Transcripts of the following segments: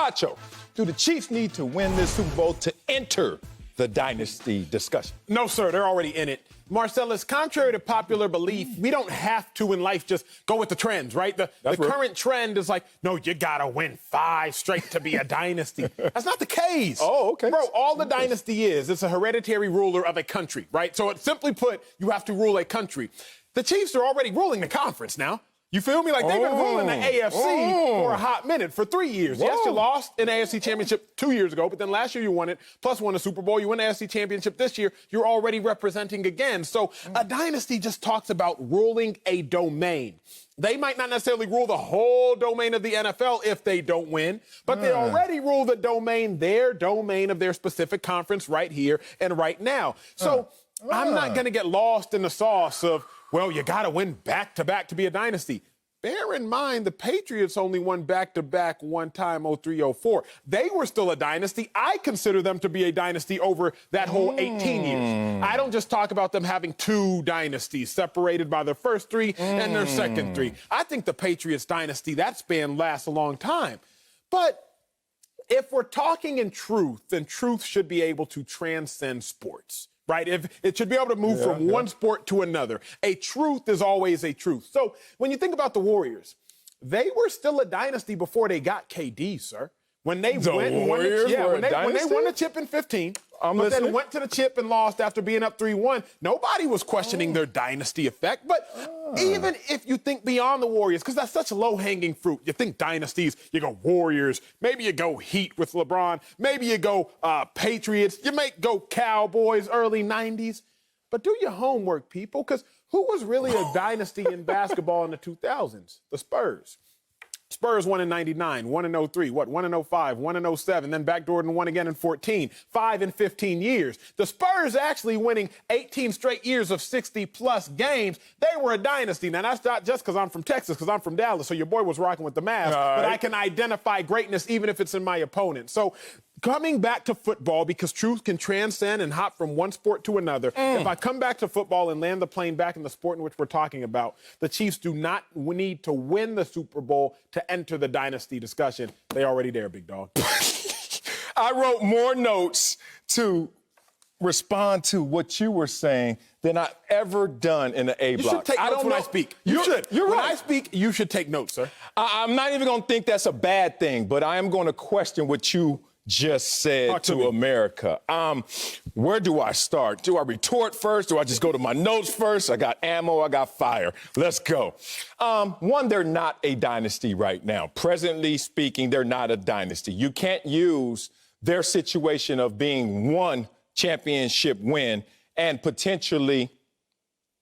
Acho, do the Chiefs need to win this Super Bowl to enter the dynasty discussion? No, sir. They're already in it. Marcellus, contrary to popular belief, we don't have to in life just go with the trends, right? The current trend is like, no, you got to win 5 straight to be a dynasty. That's not the case. Oh, okay. Bro, all the dynasty is, it's a hereditary ruler of a country, right? So simply put, you have to rule a country. The Chiefs are already ruling the conference now. You feel me? Like, they've been ruling the AFC for a hot minute, for 3 years. Yes, you lost an AFC championship 2 years ago, but then last year you won it, plus won a Super Bowl. You won the AFC championship this year. You're already representing again. So a dynasty just talks about ruling a domain. They might not necessarily rule the whole domain of the NFL if they don't win, but they already rule the domain, their domain of their specific conference right here and right now. So I'm not going to get lost in the sauce of, well, you got to win back-to-back to be a dynasty. Bear in mind, the Patriots only won back-to-back one time, 03-04. They were still a dynasty. I consider them to be a dynasty over that whole 18 years. I don't just talk about them having 2 dynasties separated by their first 3 and their second 3. I think the Patriots dynasty, that span lasts a long time. But if we're talking in truth, then truth should be able to transcend sports. Right? If it should be able to move from one sport to another. A truth is always a truth. So when you think about the Warriors, they were still a dynasty before they got KD, sir. When they won the chip in 15, then went to the chip and lost after being up 3-1, nobody was questioning their dynasty effect. But even if you think beyond the Warriors, because that's such low-hanging fruit, you think dynasties, you go Warriors, maybe you go Heat with LeBron, maybe you go Patriots, you might go Cowboys, early 90s. But do your homework, people, because who was really a dynasty in basketball in the 2000s? The Spurs. Spurs won in 99, won in 03, won in 05, won in 07, then backdoored and won again in 14, 5 in 15 years. The Spurs actually winning 18 straight years of 60-plus games. They were a dynasty. Now, that's not just because I'm from Texas, because I'm from Dallas, so your boy was rocking with the Mavs, but I can identify greatness even if it's in my opponent. So coming back to football, because truth can transcend and hop from one sport to another, if I come back to football and land the plane back in the sport in which we're talking about, the Chiefs do not need to win the Super Bowl to enter the dynasty discussion. They already there, big dog. I wrote more notes to respond to what you were saying than I've ever done in the A block. You should take notes when I speak. You should. You're when right. I speak, you should take notes, sir. I'm not even going to think that's a bad thing, but I am going to question what you just said to America. Where do I start? Do I retort first? Do I just go to my notes first? I got ammo, I got fire. Let's go. One, they're not a dynasty right now. Presently speaking, they're not a dynasty. You can't use their situation of being one championship win and potentially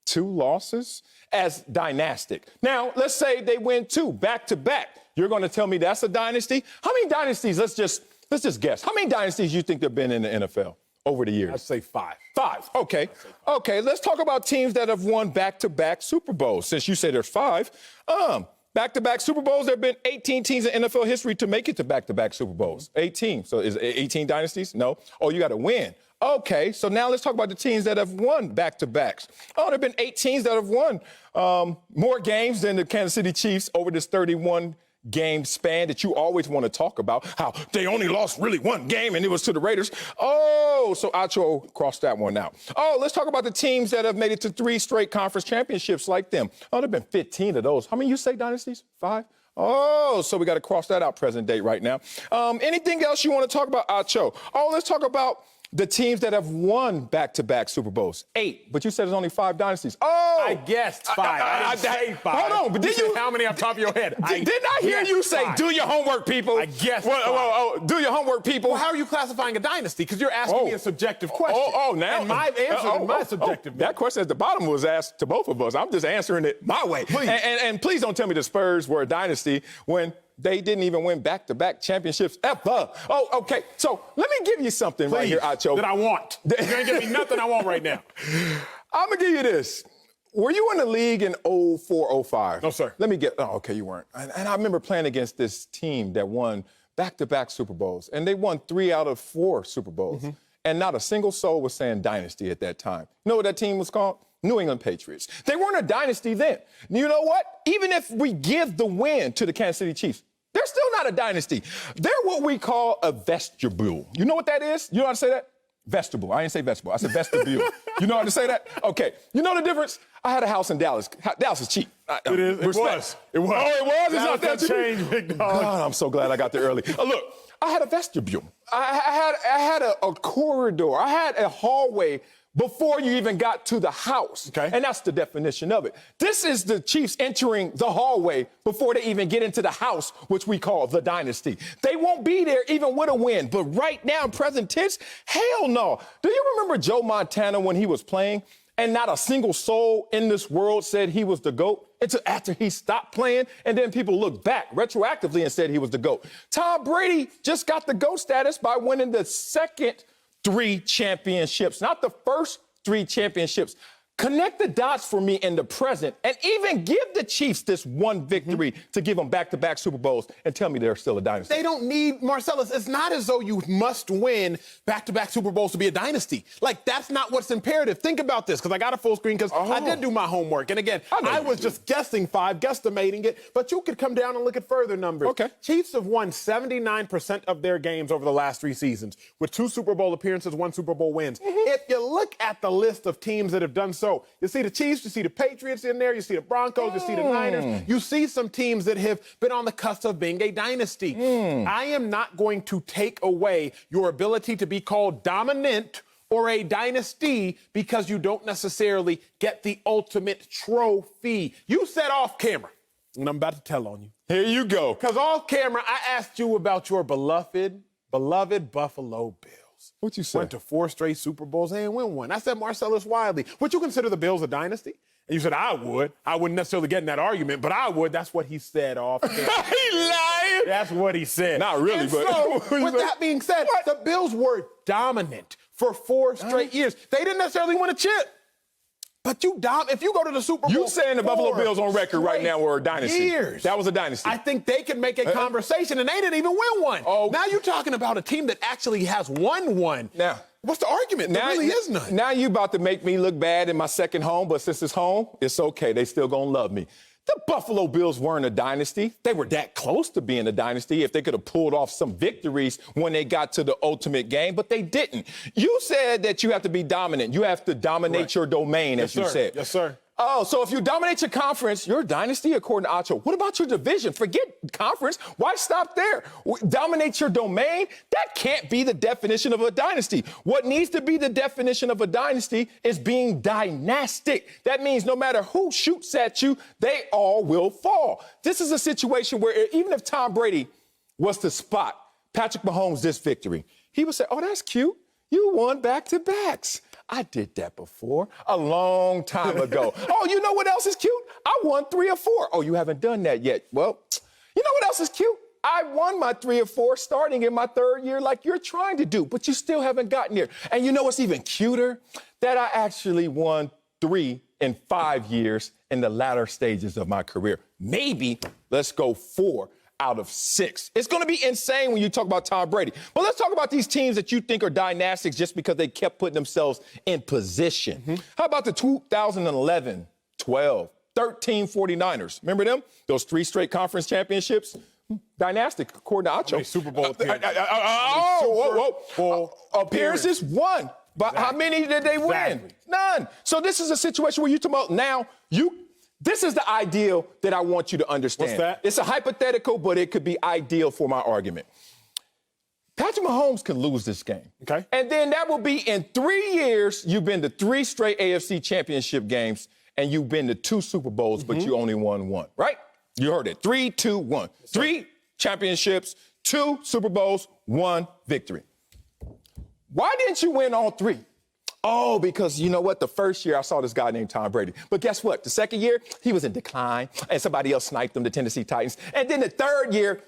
2 losses as dynastic. Now, let's say they win 2 back-to-back. You're going to tell me that's a dynasty? How many dynasties? Let's just guess. How many dynasties do you think there have been in the NFL over the years? I'd say 5. 5. Okay. Okay, let's talk about teams that have won back-to-back Super Bowls. Since you say there's 5, back-to-back Super Bowls, there have been 18 teams in NFL history to make it to back-to-back Super Bowls. 18. So is it 18 dynasties? No. Oh, you got to win. Okay, so now let's talk about the teams that have won back-to-backs. Oh, there have been 8 teams that have won more games than the Kansas City Chiefs over this 31-game span that you always want to talk about, how they only lost really 1 game and it was to the Raiders. Oh, so Acho crossed that one out. Oh, let's talk about the teams that have made it to 3 straight conference championships like them. Oh, there have been 15 of those. How many you say dynasties? 5? Oh, so we got to cross that out present date right now. Anything else you want to talk about, Acho? Oh, let's talk about the teams that have won back-to-back Super Bowls. 8, but you said there's only 5 dynasties. Oh! I guessed 5. I didn't say 5. Hold on, but did you? How many off the top of your head? Didn't I hear you say, 5. do your homework, people? I guessed 5. Do your homework, people. Well, how are you classifying a dynasty? Because you're asking me a subjective question. Now. And my answer is my subjective. That question at the bottom was asked to both of us. I'm just answering it my way. Please. And please don't tell me the Spurs were a dynasty when they didn't even win back-to-back championships ever. Oh, okay. So let me give you something right here, Acho. That I want. You're going to give me nothing I want right now. I'm going to give you this. Were you in the league in 04, 05? No, sir. Let me get, okay, you weren't. And I remember playing against this team that won back-to-back Super Bowls, and they won 3 out of 4 Super Bowls. And not a single soul was saying dynasty at that time. You know what that team was called? New England Patriots. They weren't a dynasty then. You know what? Even if we give the win to the Kansas City Chiefs, They're still not a dynasty. They're what we call a vestibule. You know what that is? You know how to say that? Vestibule. I didn't say vegetable. I said vestibule. You know how to say that? Okay. You know the difference? I had a house in Dallas. Dallas is cheap. It is. It was. It was. Oh, it was? It's not that cheap? Change, big dog. God, I'm so glad I got there early. Look, I had a vestibule. I had a corridor. I had a hallway before you even got to the house. Okay. And that's the definition of it. This is the Chiefs entering the hallway before they even get into the house, which we call the dynasty. They won't be there even with a win. But right now, in present tense, hell no. Do you remember Joe Montana when he was playing and not a single soul in this world said he was the GOAT until after he stopped playing? And then people looked back retroactively and said he was the GOAT. Tom Brady just got the GOAT status by winning the second 3 championships, not the first 3 championships. Connect the dots for me in the present and even give the Chiefs this one victory to give them back-to-back Super Bowls and tell me they're still a dynasty. They don't need, Marcellus, it's not as though you must win back-to-back Super Bowls to be a dynasty. Like, that's not what's imperative. Think about this, because I got a full screen, because I did do my homework. And again, I was just guessing 5, guesstimating it, but you could come down and look at further numbers. Okay. Chiefs have won 79% of their games over the last 3 seasons, with 2 Super Bowl appearances, 1 Super Bowl wins. If you look at the list of teams that have done so, you see the Chiefs, you see the Patriots in there, you see the Broncos, you see the Niners, you see some teams that have been on the cusp of being a dynasty. I am not going to take away your ability to be called dominant or a dynasty because you don't necessarily get the ultimate trophy. You said off camera, and I'm about to tell on you. Here you go. Because off camera, I asked you about your beloved Buffalo Bills. What you say? Went to 4 straight Super Bowls and win one. I said Marcellus Wiley. Would you consider the Bills a dynasty? And you said, I would. I wouldn't necessarily get in that argument, but I would. That's what he said off camera. He lying. That's what he said. Not really, and but. So, with that being said, the Bills were dominant for 4 straight years. They didn't necessarily win a chip. But if you go to the Super Bowl, You saying the Buffalo Bills on record right now were a dynasty? Years. That was a dynasty. I think they could make a conversation, and they didn't even win one. Oh. Now you're talking about a team that actually has won one. Now, what's the argument? There really is none. Now you about to make me look bad in my second home, but since it's home, it's okay. They still gonna love me. The Buffalo Bills weren't a dynasty. They were that close to being a dynasty if they could have pulled off some victories when they got to the ultimate game, but they didn't. You said that you have to be dominant. You have to dominate your domain, as you said. Yes, sir. Oh, so if you dominate your conference, you're a dynasty, according to Acho. What about your division? Forget conference. Why stop there? Dominate your domain? That can't be the definition of a dynasty. What needs to be the definition of a dynasty is being dynastic. That means no matter who shoots at you, they all will fall. This is a situation where even if Tom Brady was to spot Patrick Mahomes this victory, he would say, oh, that's cute. You won back-to-backs. I did that before, a long time ago. Oh, you know what else is cute? I won 3 or 4. Oh, you haven't done that yet. Well, you know what else is cute? I won my 3 or 4 starting in my 3rd year like you're trying to do, but you still haven't gotten there. And you know what's even cuter? That I actually won 3 in 5 years in the latter stages of my career. Maybe let's go 4 out of 6. It's going to be insane when you talk about Tom Brady. But let's talk about these teams that you think are dynastics just because they kept putting themselves in position. How about the 2011, 12, 13 49ers? Remember them? Those 3 straight conference championships? Dynastic, according to Acho. Super Bowl appearances. Appearances, 1. But how many did they win? None. So this is a situation where you talk about now, this is the ideal that I want you to understand. What's that? It's a hypothetical, but it could be ideal for my argument. Patrick Mahomes can lose this game. Okay. And then that will be in 3 years, you've been to 3 straight AFC championship games, and you've been to 2 Super Bowls, but you only won 1, right? You heard it. 3, 2, 1. 3 championships, 2 Super Bowls, 1 victory. Why didn't you win all 3? Oh, because you know what? The first year I saw this guy named Tom Brady. But guess what? The second year, he was in decline, and somebody else sniped him, the Tennessee Titans. And then the 3rd year,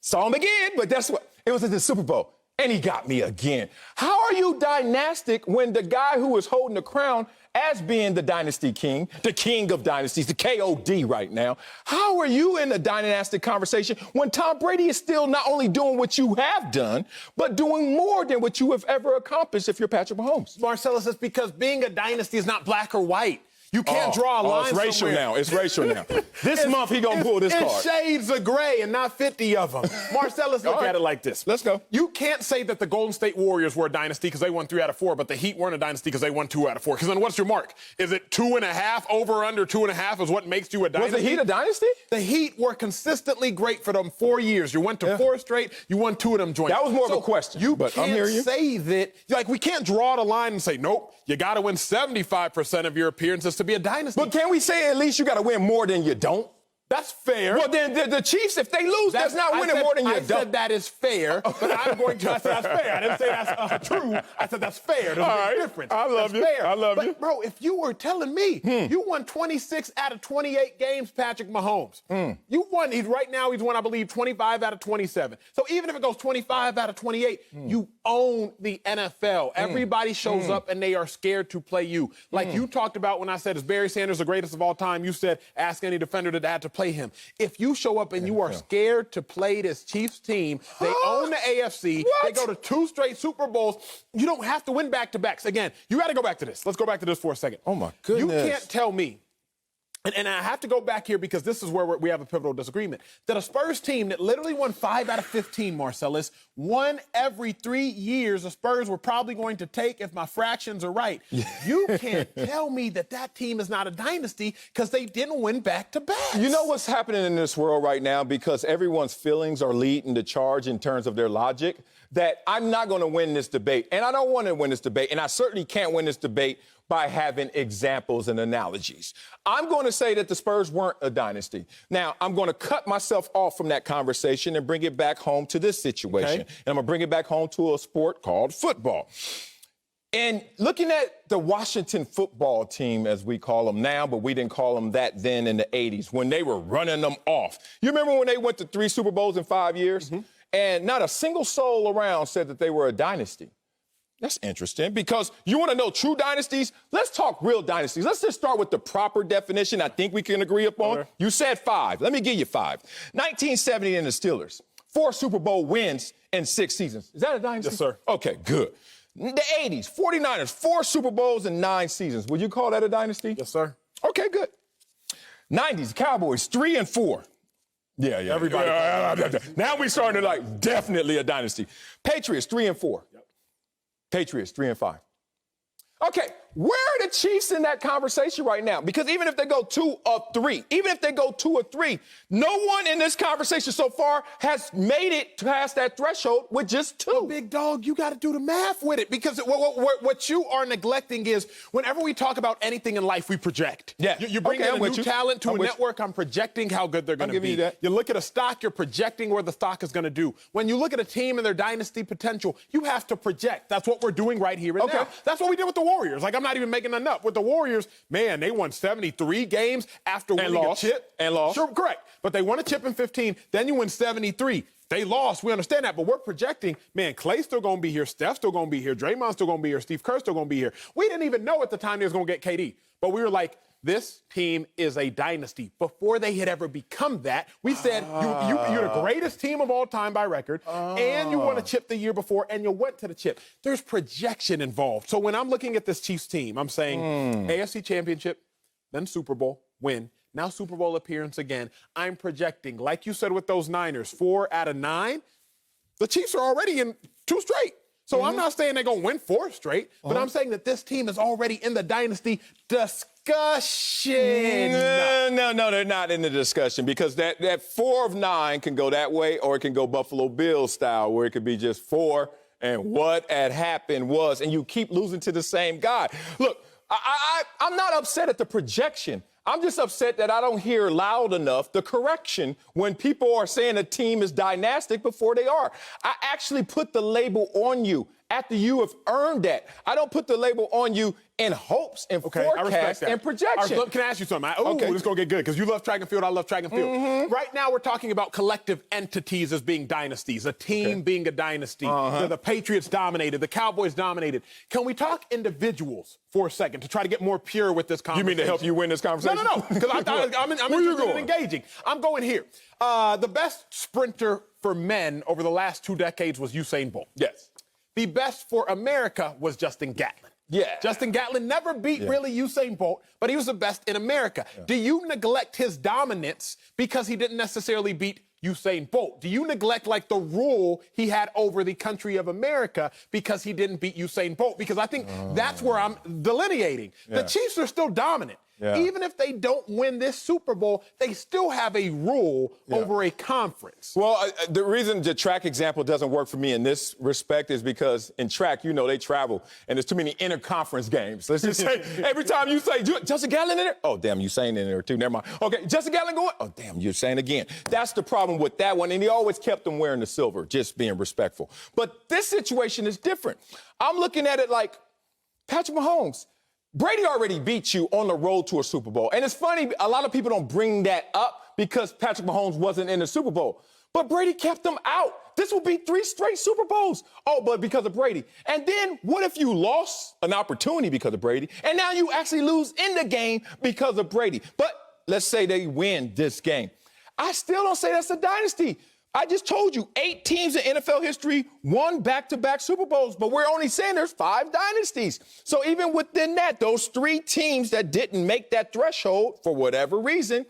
saw him again, but guess what? It was at the Super Bowl, and he got me again. How are you dynastic when the guy who is holding the crown as being the dynasty king, the king of dynasties, the KOD right now, how are you in a dynastic conversation when Tom Brady is still not only doing what you have done, but doing more than what you have ever accomplished if you're Patrick Mahomes? Marcellus, it's because being a dynasty is not black or white. You can't draw a line It's racial somewhere. now. It's racial now. This month he gonna pull this It's card. shades of gray and not 50 of them. Marcellus, look All right. at it like this. Let's go. You can't say that the Golden State Warriors were a dynasty because they won 3 out of 4, but the Heat weren't a dynasty because they won 2 out of 4. Because then what's your mark? Is it 2.5? Over or under 2.5 is what makes you a dynasty? Was the Heat a dynasty? The Heat were consistently great for them 4 years. You went to 4 straight. You won 2 of them joints. That was more of a question, You but I'm can't hearing you. say that. Like, we can't draw the line and say, nope, you got to win 75% of your appearances to be a dynasty. But can we say at least you got to win more than you don't? That's fair. Well, then the Chiefs, if they lose, that's not winning more than you I don't. said that is fair, but I'm going to. I said that's fair. I didn't say that's true. I said that's fair. There's a All big right. difference. I love That's you. fair. I love but, you. bro. If you were telling me you won 26 out of 28 games, Patrick Mahomes, you won. Right now he's won, I believe, 25 out of 27. So even if it goes 25 out of 28, you own the NFL. Everybody shows up and they are scared to play you. Like you talked about when I said, is Barry Sanders the greatest of all time? You said, ask any defender that had to play him. If you show up and you are scared to play this Chiefs team, they own the AFC. What? They go to 2 straight Super Bowls. You don't have to win back-to-backs. Again, you got to go back to this. Let's go back to this for a second. Oh, my You goodness. can't tell me, and I have to go back here because this is where we have a pivotal disagreement, that a Spurs team that literally won 5 out of 15, Marcellus, won every 3 years the Spurs were probably going to take if my fractions are right. You can't tell me that that team is not a dynasty because they didn't win back-to-backs. You know what's happening in this world right now, because everyone's feelings are leading the charge in terms of their logic, that I'm not going to win this debate. And I don't want to win this debate. And I certainly can't win this debate by having examples and analogies. I'm going to say that the Spurs weren't a dynasty. Now, I'm going to cut myself off from that conversation and bring it back home to this situation. Okay. And I'm going to bring it back home to a sport called football. And looking at the Washington football team, as we call them now, but we didn't call them that then in the 80s, when they were running them off. You remember when they went to 3 Super Bowls in 5 years? And not a single soul around said that they were a dynasty. That's interesting, because you want to know true dynasties? Let's talk real dynasties. Let's just start with the proper definition I think we can agree upon. Okay. You said 5. Let me give you 5. 1970 in the Steelers, 4 Super Bowl wins in 6 seasons. Is that a dynasty? Yes, sir. Okay, good. The 80s, 49ers, 4 Super Bowls in 9 seasons. Would you call that a dynasty? Yes, sir. Okay, good. 90s, Cowboys, 3 and 4. Yeah. Everybody. Now we starting to like definitely a dynasty. Patriots, 3 and 4. Yep. Patriots, 3 and 5. Okay, where are the Chiefs in that conversation right now? Because even if they go 2 or 3, no one in this conversation so far has made it past that threshold with just 2. Big dog, you got to do the math with it, because what you are neglecting is whenever we talk about anything in life, we project. Yeah. You bring Okay, in I'm a with new you. talent to I'm a with you. network, I'm projecting how good they're going to giving be. you that. You look at a stock, you're projecting where the stock is going to do. When you look at a team and their dynasty potential, you have to project. That's what we're doing right here and Okay. now. That's what we did with the Warriors. Like, I'm not even making that up. With the Warriors, man, they won 73 games after winning lost. a chip. And lost. Sure, correct. But they won a chip in 15, then you win 73. They lost. We understand that, but we're projecting, man, Clay's still going to be here. Steph's still going to be here. Draymond's still going to be here. Steve Kerr's still going to be here. We didn't even know at the time they was going to get KD. But we were like, this team is a dynasty. Before they had ever become that, we said, you're the greatest team of all time by record, and you won a chip the year before, and you went to the chip. There's projection involved. So when I'm looking at this Chiefs team, I'm saying AFC Championship, then Super Bowl, win. Now Super Bowl appearance again. I'm projecting, like you said with those Niners, 4 out of 9. The Chiefs are already in 2 straight. So I'm not saying they're going to win 4 straight, but I'm saying that this team is already in the dynasty discussion. No, they're not in the discussion, because that 4 of 9 can go that way, or it can go Buffalo Bills style, where it could be just 4 and what had happened was, and you keep losing to the same guy. Look, I'm not upset at the projection. I'm just upset that I don't hear loud enough the correction when people are saying a team is dynastic before they are. I actually put the label on you after you have earned that. I don't put the label on you in hopes and I respect forecast that. and projection. All right, look, can I ask you something? Okay. This is going to get good, because you love track and field, I love track and field. Right now, we're talking about collective entities as being dynasties, a team being a dynasty. The Patriots dominated, the Cowboys dominated. Can we talk individuals for a second to try to get more pure with this You conversation? mean to help you win this conversation? No, because I'm Where you interested in going? engaging. I'm going here. The best sprinter for men over the last 2 decades was Usain Bolt. Yes. The best for America was Justin Gatlin. Yeah. Justin Gatlin never beat really Usain Bolt, but he was the best in America. Yeah. Do you neglect his dominance because he didn't necessarily beat Usain Bolt? Do you neglect like the rule he had over the country of America because he didn't beat Usain Bolt? Because I think that's where I'm delineating. The Chiefs are still dominant. Yeah. Even if they don't win this Super Bowl, they still have a rule over a conference. Well, the reason the track example doesn't work for me in this respect is because in track, you know, they travel, and there's too many interconference games. Let's just say every time you say, Justin Gatlin in there? Oh, damn, Usain in there too. Never mind. Okay, Justin Gatlin going? Oh, damn, Usain again. That's the problem with that one, and he always kept them wearing the silver, just being respectful. But this situation is different. I'm looking at it like Patrick Mahomes. Brady already beat you on the road to a Super Bowl. And it's funny, a lot of people don't bring that up because Patrick Mahomes wasn't in the Super Bowl. But Brady kept them out. This will be 3 straight Super Bowls. Oh, but because of Brady. And then what if you lost an opportunity because of Brady, and now you actually lose in the game because of Brady? But let's say they win this game. I still don't say that's a dynasty. I just told you 8 teams in NFL history won back-to-back Super Bowls, but we're only saying there's 5 dynasties. So even within that, those 3 teams that didn't make that threshold for whatever reason,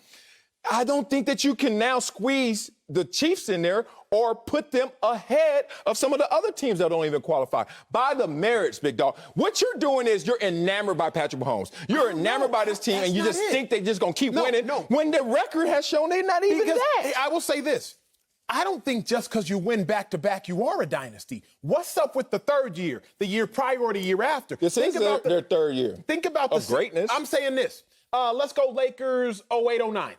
I don't think that you can now squeeze the Chiefs in there or put them ahead of some of the other teams that don't even qualify. By the merits, big dog. What you're doing is you're enamored by Patrick Mahomes. You're enamored by this team, and you just think they're just going to keep winning when the record has shown they're not even that. I will say this. I don't think just because you win back-to-back, you are a dynasty. What's up with the third year, the year prior or the year after? This is their third year. Think about of greatness. I'm saying this. Let's go Lakers 08-09.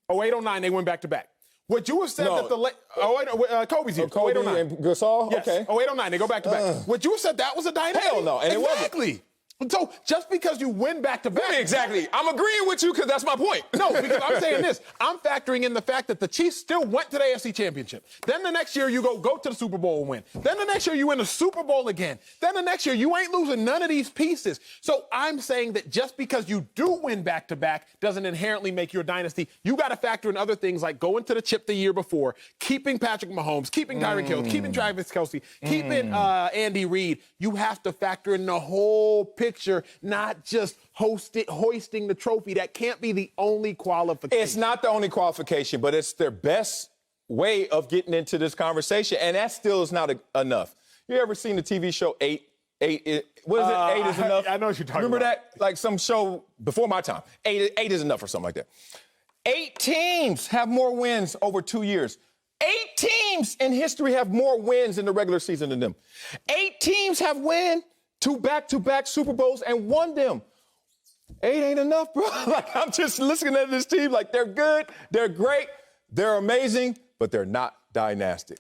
08-09, they win back-to-back. Would you have said that the Kobe's year, Kobe 08-09. and Gasol? Yes, okay. 08-09, they go back-to-back. Would you have said that was a dynasty? Hell no, and exactly. So just because you win back-to-back. Exactly. I'm agreeing with you because that's my point. No, because I'm saying this. I'm factoring in the fact that the Chiefs still went to the AFC Championship. Then the next year you go to the Super Bowl and win. Then the next year you win the Super Bowl again. Then the next year you ain't losing none of these pieces. So I'm saying that just because you do win back-to-back doesn't inherently make you a dynasty. You got to factor in other things like going to the chip the year before, keeping Patrick Mahomes, keeping Tyreek Hill, keeping Travis Kelce, keeping Andy Reid. You have to factor in the whole picture, not just hoisting the trophy. That can't be the only qualification. It's not the only qualification, but it's their best way of getting into this conversation, and that still is not enough. You ever seen the TV show 8? What is it? 8 is enough? I know what you're talking Remember about. that? Like some show before my time. 8 is enough or something like that. 8 teams have more wins over 2 years. 8 teams in history have more wins in the regular season than them. 8 teams have won 2 back-to-back Super Bowls and won them. 8 ain't enough, bro. Like, I'm just listening at this team like they're good, they're great, they're amazing, but they're not dynastic.